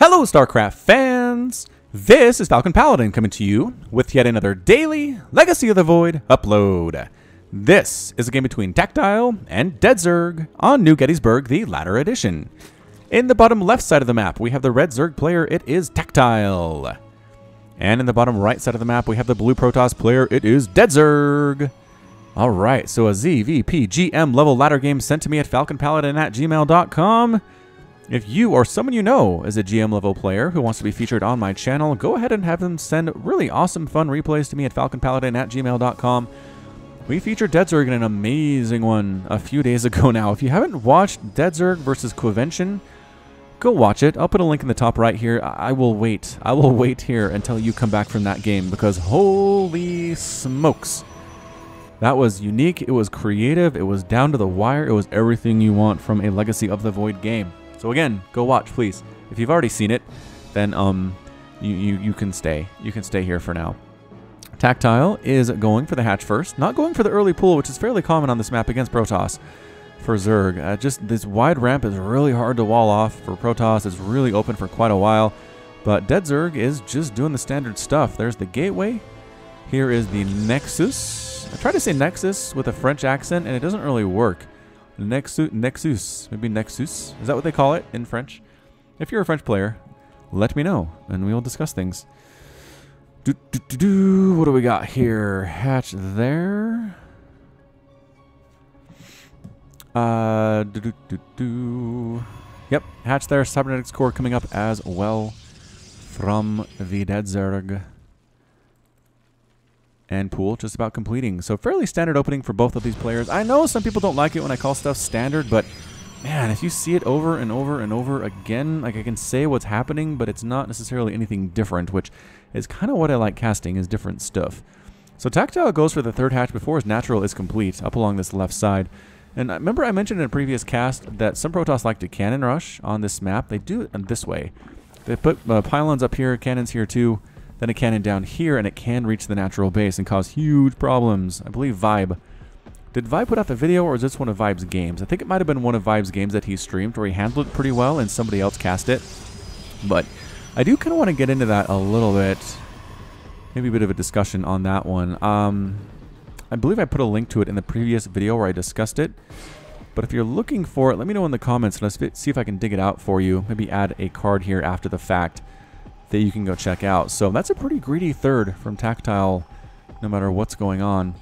Hello, StarCraft fans! This is Falcon Paladin coming to you with yet another daily Legacy of the Void upload. This is a game between Tactyle and Deadzerg on New Gettysburg, the latter edition. In the bottom left side of the map, we have the red Zerg player, it is Tactyle. And in the bottom right side of the map, we have the blue Protoss player, it is Deadzerg. Alright, so a ZVP GM level ladder game sent to me at falconpaladin@gmail.com. If you or someone you know is a GM level player who wants to be featured on my channel, go ahead and have them send really awesome fun replays to me at falconpaladin@gmail.com. We featured Deadzerg in an amazing one a few days ago now. If you haven't watched Deadzerg versus Quivention, go watch it. I'll put a link in the top right here. I will wait. I will wait here until you come back from that game because holy smokes. That was unique. It was creative. It was down to the wire. It was everything you want from a Legacy of the Void game. So again, go watch, please. If you've already seen it, then you can stay. You can stay here for now. Tactyle is going for the hatch first, not going for the early pool, which is fairly common on this map against Protoss. For Zerg, just this wide ramp is really hard to wall off. For Protoss, it's really open for quite a while. But Deadzerg is just doing the standard stuff. There's the gateway. Here is the Nexus. I try to say Nexus with a French accent, and it doesn't really work. Nexus, maybe Nexus. Is that what they call it in French? If you're a French player, let me know, and we will discuss things. What do we got here? Hatch there. Yep, hatch there. Cybernetics core coming up as well from the Deadzerg. And pool just about completing. So fairly standard opening for both of these players. I know some people don't like it when I call stuff standard, but man, if you see it over and over and over again, like I can say what's happening, but it's not necessarily anything different, which is kind of what I like casting, is different stuff. So Tactyle goes for the third hatch before his natural is complete, up along this left side. And remember I mentioned in a previous cast that some Protoss like to cannon rush on this map. They do it this way. They put pylons up here, cannons here too, then a cannon down here, and it can reach the natural base and cause huge problems. I believe Vibe. Did Vibe put out the video, or is this one of Vibe's games? I think it might have been one of Vibe's games that he streamed where he handled it pretty well and somebody else cast it. But I do kind of want to get into that a little bit. Maybe a bit of a discussion on that one. I believe I put a link to it in the previous video where I discussed it. But if you're looking for it, let me know in the comments and let's see if I can dig it out for you. Maybe add a card here after the fact that you can go check out. So that's a pretty greedy third from Tactyle, no matter what's going on.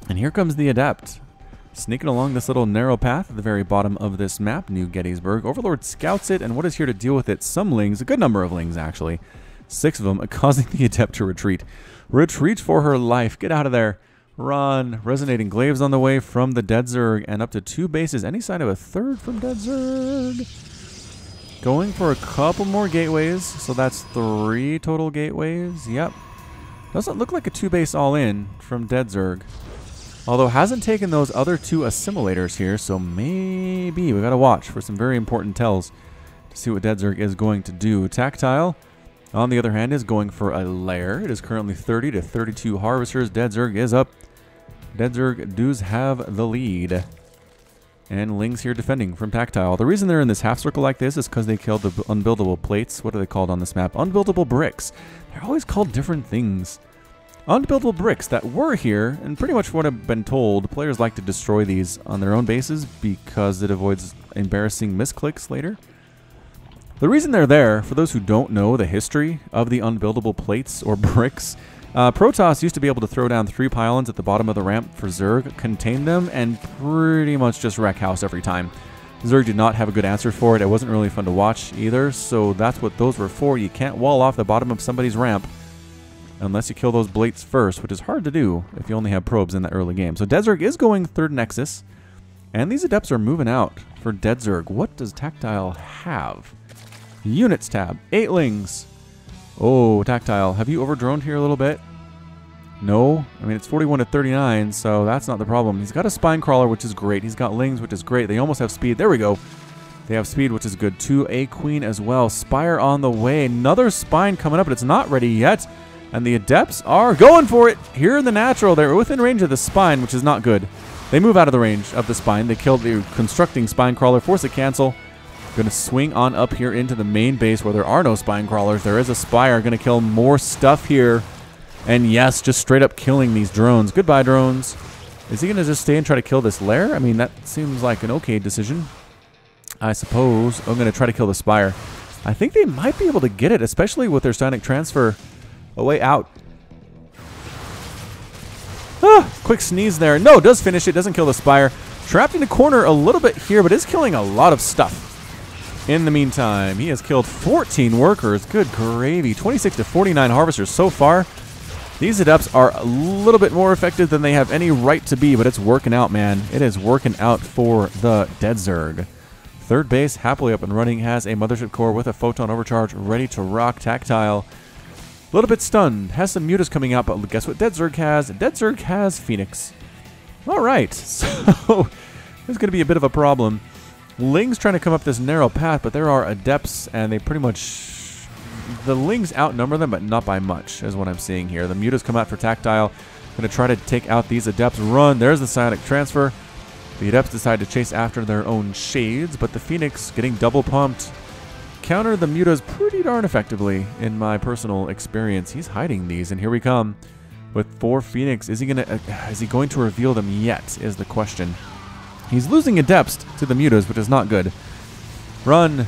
And here comes the Adept, sneaking along this little narrow path at the very bottom of this map, New Gettysburg. Overlord scouts it, and what is here to deal with it? Some lings, a good number of lings actually, 6 of them, causing the Adept to retreat. Retreat for her life. Get out of there. Run. Resonating glaives on the way from the Deadzerg, and up to 2 bases. Any sign of a third from Deadzerg? Going for a couple more gateways, so that's 3 total gateways. Yep. Doesn't look like a 2-base all-in from Deadzerg. Although hasn't taken those other 2 assimilators here, so maybe we gotta watch for some very important tells to see what Deadzerg is going to do. Tactyle, on the other hand, is going for a lair. It is currently 30 to 32 harvesters. Deadzerg is up. Deadzerg does have the lead. And lings here defending from Tactyle. The reason they're in this half circle like this is because they killed the unbuildable plates. What are they called on this map? Unbuildable bricks. They're always called different things. Unbuildable bricks that were here, and pretty much what I've been told, players like to destroy these on their own bases because it avoids embarrassing misclicks later. The reason they're there, for those who don't know the history of the unbuildable plates or bricks, Protoss used to be able to throw down 3 pylons at the bottom of the ramp for Zerg, contain them, and pretty much just wreck house every time. Zerg did not have a good answer for it. It wasn't really fun to watch either, so that's what those were for. You can't wall off the bottom of somebody's ramp unless you kill those blates first, which is hard to do if you only have probes in that early game. So Deadzerg is going third Nexus, and these Adepts are moving out for Deadzerg. What does Tactyle have? Units tab, 8 lings. Oh, Tactyle, have you overdroned here a little bit? No? I mean, it's 41 to 39, so that's not the problem. He's got a spine crawler, which is great. He's got lings, which is great. They almost have speed. There we go. They have speed, which is good. 2 A Queen as well. Spire on the way. Another spine coming up, but it's not ready yet. And the Adepts are going for it. Here in the natural, they're within range of the spine, which is not good. They move out of the range of the spine. They kill the constructing spine crawler, force a cancel. Going to swing on up here into the main base where there are no spine crawlers. There is a spire. Going to kill more stuff here. And yes, just straight up killing these drones. Goodbye, drones. Is he going to just stay and try to kill this lair? I mean, that seems like an okay decision. I suppose. I'm going to try to kill the spire. I think they might be able to get it, especially with their Psionic Transfer a way out. Ah, quick sneeze there. No, does finish it. Doesn't kill the spire. Trapped in a corner a little bit here, but is killing a lot of stuff. In the meantime, he has killed 14 workers. Good gravy. 26 to 49 harvesters so far. These adepts are a little bit more effective than they have any right to be, but it's working out, man. It is working out for the Deadzerg. Third base, happily up and running, has a mothership core with a photon overcharge ready to rock. Tactile. A little bit stunned. Has some mutas coming out, but guess what Deadzerg has? Deadzerg has Phoenix. All right. So there's going to be a bit of a problem. Ling's trying to come up this narrow path, but there are adepts, and they pretty much... The Lings outnumber them, but not by much, is what I'm seeing here. The mutas come out for Tactile. Going to try to take out these adepts. Run. There's the Psionic Transfer. The adepts decide to chase after their own shades, but the Phoenix getting double pumped. Counter the mutas pretty darn effectively, in my personal experience. He's hiding these, and here we come with 4 Phoenix. Is he going to reveal them yet, is the question. He's losing adepts to the mutas, which is not good. Run.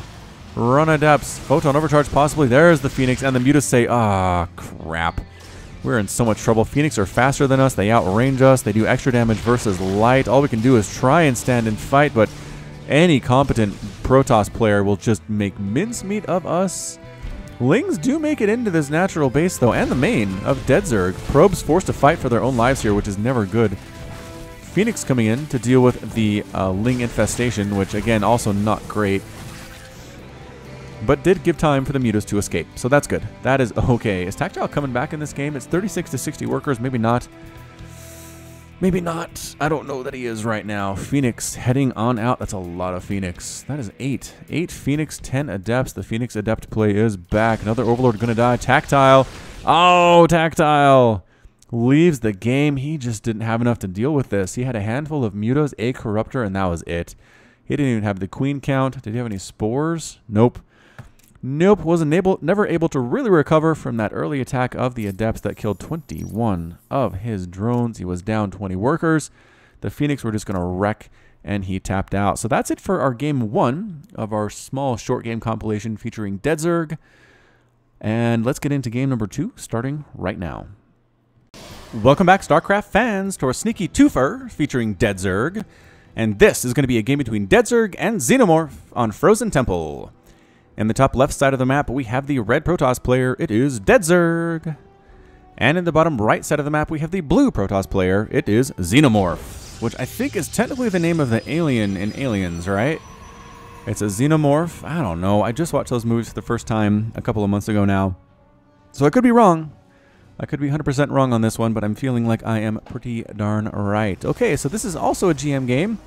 Run adepts. Photon overcharge possibly. There's the Phoenix, and the mutas say, ah, crap. We're in so much trouble. Phoenix are faster than us. They outrange us. They do extra damage versus light. All we can do is try and stand and fight, but any competent Protoss player will just make mincemeat of us. Lings do make it into this natural base, though, and the main of Deadzerg. Probes forced to fight for their own lives here, which is never good. Phoenix coming in to deal with the Ling infestation, which, again, also not great. But did give time for the mutas to escape, so that's good. That is okay. Is Tactile coming back in this game? It's 36 to 60 workers. Maybe not. Maybe not. I don't know that he is right now. Phoenix heading on out. That's a lot of Phoenix. That is 8. 8 Phoenix, 10 Adepts. The Phoenix Adept play is back. Another Overlord going to die. Tactile. Oh, Tactile leaves the game. He just didn't have enough to deal with this. He had a handful of mutas, a Corruptor, and that was it. He didn't even have the Queen count. Did he have any spores? Nope. Nope, never able to really recover from that early attack of the Adepts that killed 21 of his drones. He was down 20 workers. The Phoenix were just going to wreck, and he tapped out. So that's it for our game 1 of our small short game compilation featuring Deadzerg. And let's get into game number 2, starting right now. Welcome back, StarCraft fans, to our sneaky twofer featuring Deadzerg. And this is going to be a game between Deadzerg and Xenomorph on Frozen Temple. In the top left side of the map, we have the red Protoss player. It is Deadzerg. And in the bottom right side of the map, we have the blue Protoss player. It is Xenomorph, which I think is technically the name of the alien in Aliens, right? It's a Xenomorph. I don't know. I just watched those movies for the first time a couple of months ago now. So I could be wrong. I could be 100% wrong on this one, but I'm feeling like I am pretty darn right. Okay, so this is also a GM game.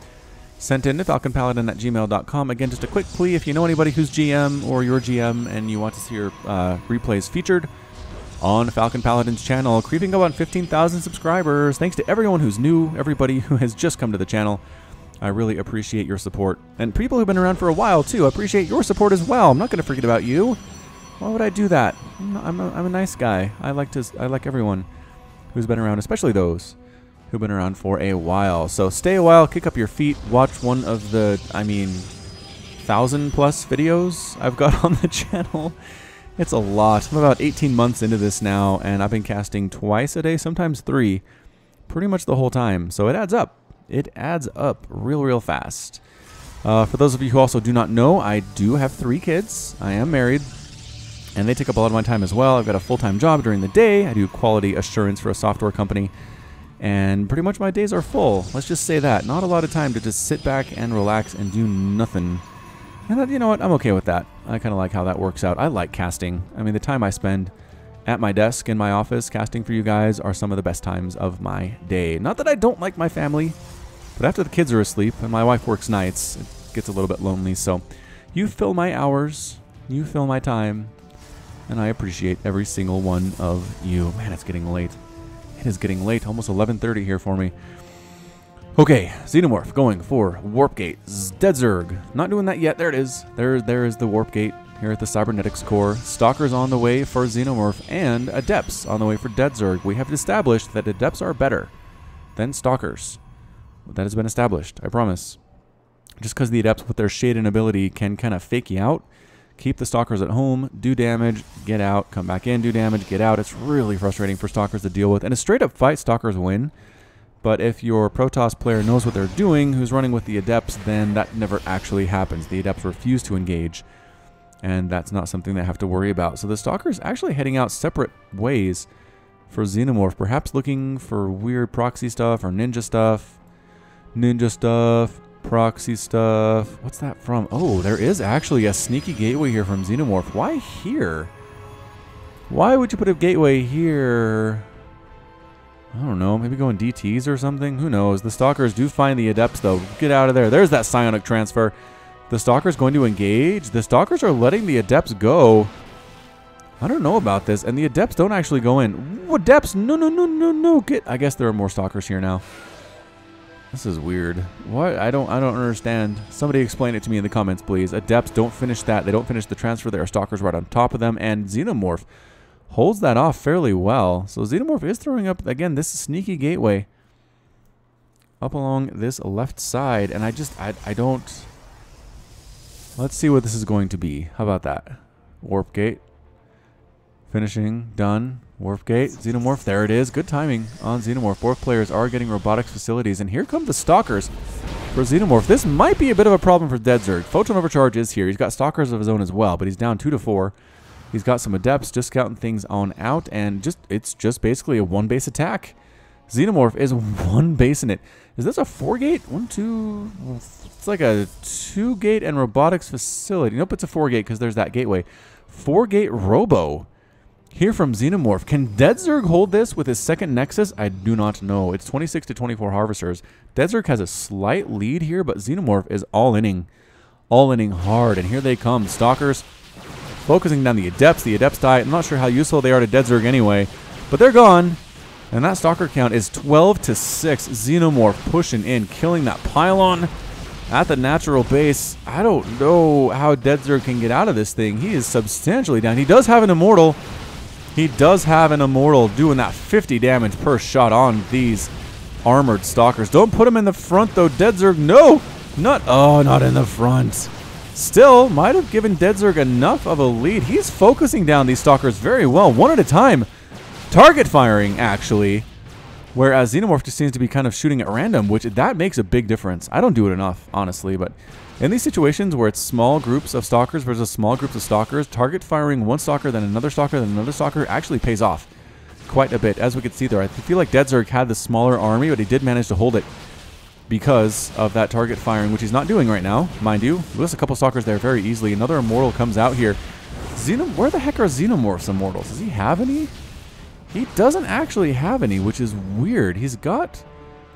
Sent in to falconpaladin@gmail.com. Again, just a quick plea, if you know anybody who's GM or your GM and you want to see your replays featured on Falcon Paladin's channel, creeping up on 15,000 subscribers. Thanks to everyone who's new, everybody who has just come to the channel. I really appreciate your support. And people who've been around for a while, too, I appreciate your support as well. I'm not going to forget about you. Why would I do that? I'm a nice guy. I like everyone who's been around, especially those who've been around for a while. So stay a while, kick up your feet, watch one of the, 1,000+ videos I've got on the channel. It's a lot. I'm about 18 months into this now, and I've been casting twice a day, sometimes 3, pretty much the whole time. So it adds up. It adds up real fast. For those of you who also do not know, I do have 3 kids. I am married, and they take up a lot of my time as well. I've got a full-time job during the day. I do quality assurance for a software company. And pretty much my days are full. Let's just say that. Not a lot of time to just sit back and relax and do nothing. And you know what? I'm okay with that. I kind of like how that works out. I like casting. I mean, the time I spend at my desk in my office casting for you guys are some of the best times of my day. Not that I don't like my family, but after the kids are asleep and my wife works nights, it gets a little bit lonely. So you fill my hours, you fill my time, and I appreciate every single one of you. Man, it's getting late. It is getting late, almost 11:30 here for me. Okay, Xenomorph going for Warp Gate. Deadzerg. Not doing that yet. There it is. There is the Warp Gate here at the Cybernetics core. Stalkers on the way for Xenomorph and Adepts on the way for Deadzerg. We have established that Adepts are better than Stalkers. That has been established, I promise. Just because the Adepts with their Shade-In ability can kind of fake you out, keep the Stalkers at home, do damage, get out, come back in, do damage, get out. It's really frustrating for Stalkers to deal with. And a straight-up fight, Stalkers win. But if your Protoss player knows what they're doing, who's running with the Adepts, then that never actually happens. The Adepts refuse to engage, and that's not something they have to worry about. So the Stalker's actually heading out separate ways for Xenomorph, perhaps looking for weird proxy stuff or ninja stuff. Ninja stuff, proxy stuff. What's that from? Oh, there is actually a sneaky gateway here from Xenomorph. Why here? Why would you put a gateway here? I don't know, maybe going DTs or something? Who knows? The Stalkers do find the Adepts, though. Get out of there. There's that psionic transfer. The Stalker's going to engage. The Stalkers are letting the Adepts go. I don't know about this. And the Adepts don't actually go in. Adepts! No, no, no, no, no. Get. I guess there are more Stalkers here now. This is weird. What? I don't understand. Somebody explain it to me in the comments, please. Adepts don't finish that. They don't finish the transfer. There are Stalkers right on top of them. And Xenomorph holds that off fairly well. So Xenomorph is throwing up, again, this sneaky gateway up along this left side. And I don't... Let's see what this is going to be. How about that? Warp Gate. Finishing. Done. Warp Gate. Xenomorph. There it is. Good timing on Xenomorph. Both players are getting robotics facilities. And here come the Stalkers for Xenomorph. This might be a bit of a problem for Deadzerg. Photon Overcharge is here. He's got Stalkers of his own as well, but he's down 2 to 4. He's got some Adepts just scouting things on out, and it's just basically a one-base attack. Xenomorph is one base in it. Is this a 4-gate? 1, 2... It's like a 2-gate and robotics facility. Nope, it's a 4-gate because there's that gateway. 4-gate robo here from Xenomorph. Can Deadzerg hold this with his second Nexus? I do not know. It's 26 to 24 Harvesters. Deadzerg has a slight lead here, but Xenomorph is all-inning hard. And here they come. Stalkers focusing down the Adepts. The Adepts die. I'm not sure how useful they are to Deadzerg anyway, but they're gone. And that Stalker count is 12 to 6. Xenomorph pushing in, killing that pylon at the natural base. I don't know how Deadzerg can get out of this thing. He is substantially down. He does have an Immortal. He does have an Immortal doing that 50 damage per shot on these armored Stalkers. Don't put him in the front, though, Deadzerg. No! Not in the front. Still, might have given Deadzerg enough of a lead. He's focusing down these Stalkers very well, one at a time. Target firing, actually. Whereas Xenomorph just seems to be kind of shooting at random, which that makes a big difference. I don't do it enough, honestly, but in these situations where it's small groups of Stalkers versus small groups of Stalkers, target firing one Stalker, then another Stalker, then another Stalker actually pays off quite a bit, as we can see there. I feel like Deadzerg had the smaller army, but he did manage to hold it because of that target firing, which he's not doing right now, mind you. There's a couple Stalkers there very easily. Another Immortal comes out here. Where the heck are Xenomorph's Immortals? Does he have any? He doesn't actually have any, which is weird. He's got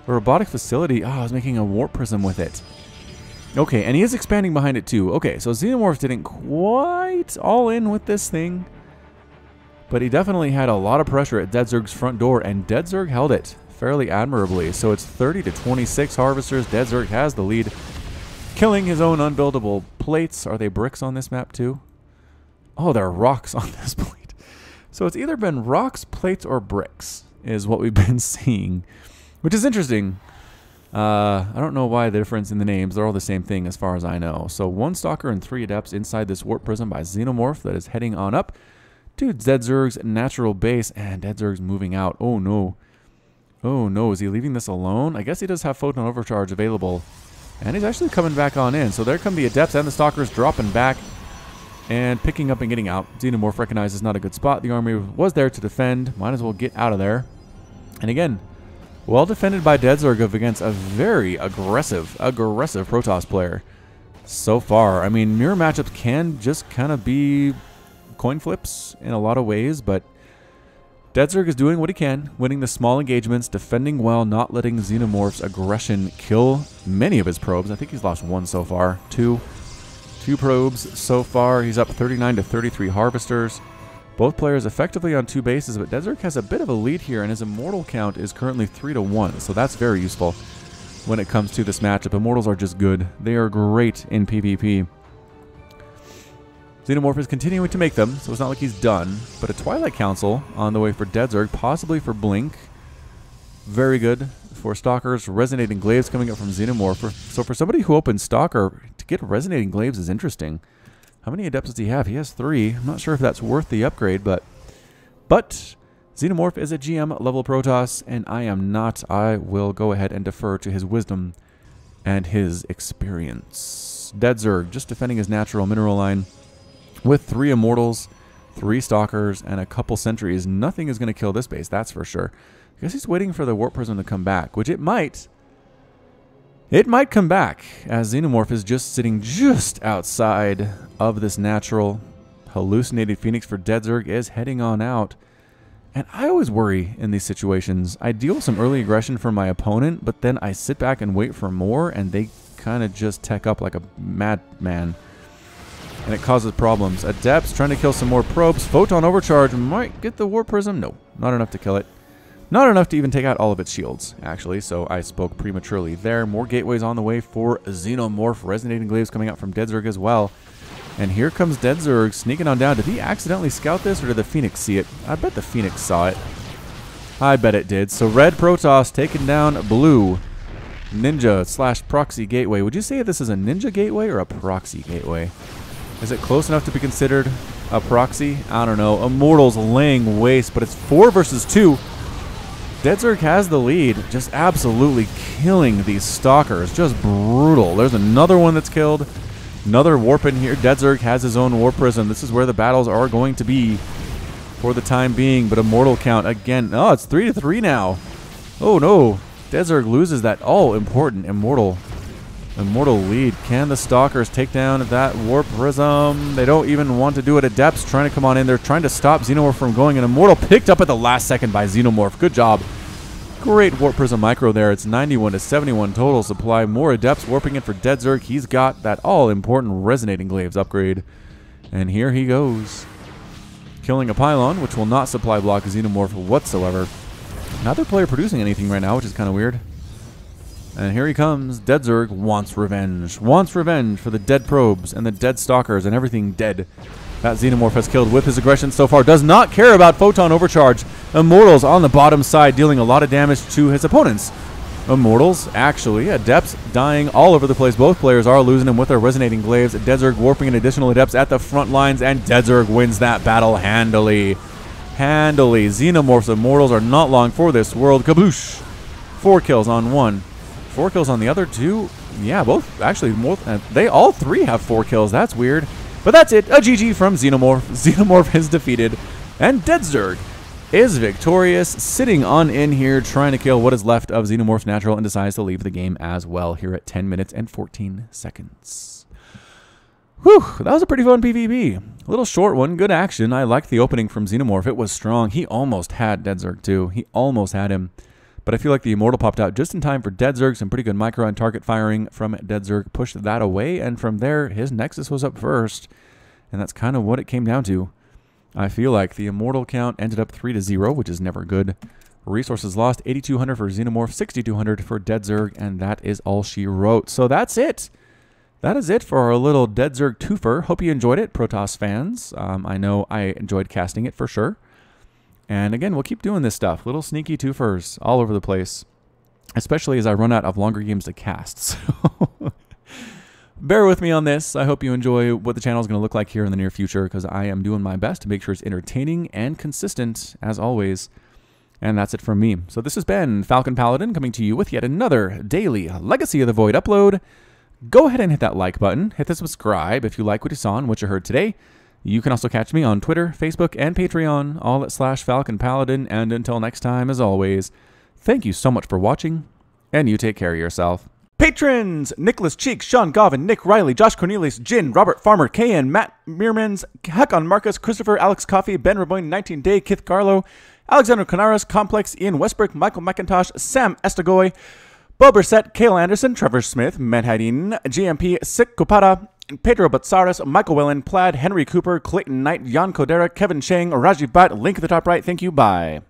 a robotic facility. Oh, I was making a warp prism with it. Okay, and he is expanding behind it too. Okay, so Xenomorph didn't quite all in with this thing, but he definitely had a lot of pressure at Deadzerg's front door, and Deadzerg held it fairly admirably. So it's 30 to 26 Harvesters. Deadzerg has the lead, killing his own unbuildable plates. Are they bricks on this map too? Oh, there are rocks on this plate. So it's either been rocks, plates, or bricks is what we've been seeing, which is interesting. I don't know why the difference in the names. They're all the same thing as far as I know. So 1 Stalker and 3 Adepts inside this warp prism by Xenomorph that is heading on up to Deadzerg's natural base, and Deadzerg's moving out. Oh no. Oh no, is he leaving this alone? I guess he does have Photon Overcharge available, and he's actually coming back on in. So there come the Adepts and the Stalkers dropping back and picking up and getting out. Xenomorph recognizes not a good spot. The army was there to defend. Might as well get out of there. And again, well defended by Deadzerg against a very aggressive Protoss player so far. I mean, mirror matchups can just kind of be coin flips in a lot of ways, but Deadzerg is doing what he can, winning the small engagements, defending well, not letting Xenomorph's aggression kill many of his probes. I think he's lost 1 so far. 2 probes so far. He's up 39 to 33 Harvesters. Both players effectively on 2 bases, but Deadzerg has a bit of a lead here, and his Immortal count is currently 3 to 1, so that's very useful. when it comes to this matchup. Immortals are just good. They are great in PvP. Xenomorph is continuing to make them, so it's not like he's done. But a Twilight Council on the way for Deadzerg, possibly for Blink. Very good for Stalkers. Resonating Glaives coming up from Xenomorph. So for somebody who opens Stalker, to get Resonating Glaives is interesting. How many Adepts does he have? He has 3. I'm not sure if that's worth the upgrade, but Xenomorph is a GM level Protoss, and I am not. I will go ahead and defer to his wisdom and his experience. Deadzerg just defending his natural mineral line with 3 Immortals, 3 Stalkers, and a couple Sentries. Nothing is going to kill this base, that's for sure. I guess he's waiting for the Warp Prism to come back, which it might. It might come back, as Xenomorph is just sitting just outside of this natural. Hallucinated Phoenix for Deadzerg is heading on out. And I always worry in these situations. I deal some early aggression from my opponent, but then I sit back and wait for more, and they kind of just tech up like a madman. And it causes problems. Adepts trying to kill some more probes. Photon Overcharge might get the Warp Prism. No, not enough to kill it. Not enough to even take out all of its shields, actually, so I spoke prematurely there. More gateways on the way for Xenomorph. Resonating Glaives coming out from Deadzerg as well. And here comes Deadzerg sneaking on down. Did he accidentally scout this, or did the Phoenix see it? I bet the Phoenix saw it. I bet it did. So red Protoss taking down blue Ninja / Proxy Gateway. Would you say this is a Ninja Gateway or a Proxy Gateway? Is it close enough to be considered a proxy? I don't know. Immortals laying waste, but it's 4 versus 2. Deadzerg has the lead, just absolutely killing these Stalkers. Just brutal. There's another one that's killed. Another warp in here. Deadzerg has his own Warp Prism. This is where the battles are going to be for the time being. But Immortal count again. Oh, it's 3-3 now. Oh no. Deadzerg loses that all-important Immortal lead. Can the Stalkers take down that Warp Prism? They don't even want to do it. Adepts trying to come on in. They're trying to stop Xenomorph from going. And Immortal picked up at the last second by Xenomorph. Good job. Great Warp Prism micro there. It's 91 to 71 total supply. More Adepts warping in for Deadzerg. He's got that all-important Resonating Glaives upgrade. And here he goes. Killing a Pylon, which will not supply block Xenomorph whatsoever. Neither player producing anything right now, which is kind of weird. And here he comes. Deadzerg wants revenge. Wants revenge for the dead probes and the dead Stalkers and everything dead that Xenomorph has killed with his aggression so far. Does not care about Photon Overcharge. Immortals on the bottom side dealing a lot of damage to his opponents. Immortals, actually, Adepts dying all over the place. Both players are losing them with their Resonating Glaives. Deadzerg warping in additional Adepts at the front lines, and Deadzerg wins that battle handily. Handily. Xenomorph's Immortals are not long for this world. Kaboosh. 4 kills on one. 4 kills on the other 2. Yeah, both actually more. They all 3 have 4 kills. That's weird. But that's it. A GG from Xenomorph. Xenomorph is defeated. And Deadzerg is victorious, sitting on in here, trying to kill what is left of Xenomorph's natural, and decides to leave the game as well here at 10 minutes and 14 seconds. Whew, that was a pretty fun PvP. A little short one, good action. I liked the opening from Xenomorph. It was strong. He almost had Deadzerg too. He almost had him. But I feel like the Immortal popped out just in time for Deadzerg. Some pretty good micro and target firing from Deadzerg pushed that away. And from there, his Nexus was up first. And that's kind of what it came down to. I feel like the Immortal count ended up 3-0, which is never good. Resources lost, 8,200 for Xenomorph, 6,200 for Deadzerg. And that is all she wrote. So that's it. That is it for our little Deadzerg twofer. Hope you enjoyed it, Protoss fans. I know I enjoyed casting it for sure. And again, we'll keep doing this stuff. Little sneaky twofers all over the place. Especially as I run out of longer games to cast. So bear with me on this. I hope you enjoy what the channel is going to look like here in the near future, because I am doing my best to make sure it's entertaining and consistent as always. And that's it from me. So this has been Falcon Paladin coming to you with yet another daily Legacy of the Void upload. Go ahead and hit that like button. Hit the subscribe if you like what you saw and what you heard today. You can also catch me on Twitter, Facebook, and Patreon, all at /Falcon Paladin. And until next time, as always, thank you so much for watching, and you take care of yourself. Patrons! Nicholas Cheek, Sean Govin, Nick Riley, Josh Cornelius, Jin, Robert Farmer, Kayan, Matt Meermans, Hakon Marcus, Christopher, Alex Coffey, Ben Raboyne, 19 Day, Kith Garlow, Alexander Canaras, Complex, Ian Westbrook, Michael McIntosh, Sam Estagoy, Bo Brissett, Kale Anderson, Trevor Smith, Manhattan, GMP, Sik Kupata, Pedro Batsaris, Michael Wellen, Plaid, Henry Cooper, Clayton Knight, Jan Kodera, Kevin Chang, Raji Butt, link at the top right. Thank you. Bye.